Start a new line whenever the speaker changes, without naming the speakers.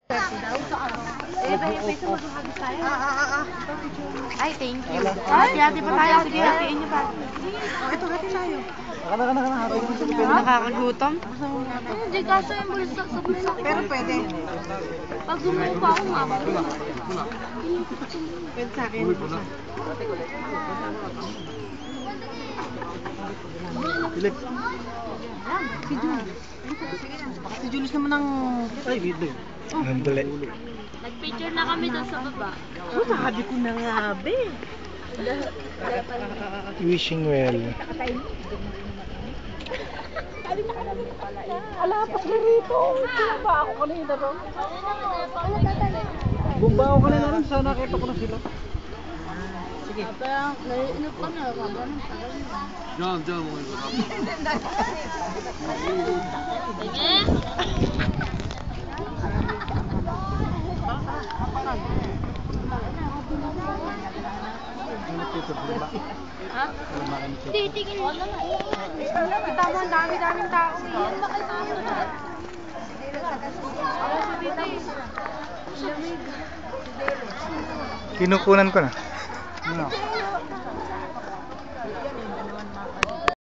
Ay, thank you. Hati-hati pa tayo. Sige, hatiin niyo pa.
Ito, hati tayo.
Nakakagutom?
Hindi kaso yung bulsak sa bulsak.
Pero pwede.
Pag gumupa ako, mama.
Pwede sa akin.
Philip.
Si Jules. Si Jules naman ang...
Ay, video. Nandali.
Nag-picture na kami doon sa baba.
Sabi ko na nga, be.
Wishing well.
Alapak na rito. Bumba ako kanina ron.
Bumba ako kanina rin. Sana nakita ko na sila.
Sige.
Naiinip ka na.
Diyan.
Sige. Ha? Titigil mo na lang.
Kita mo, ang dami-daming tao.
Yan ba kayo lahat?
Kinukunan ko na. Ano?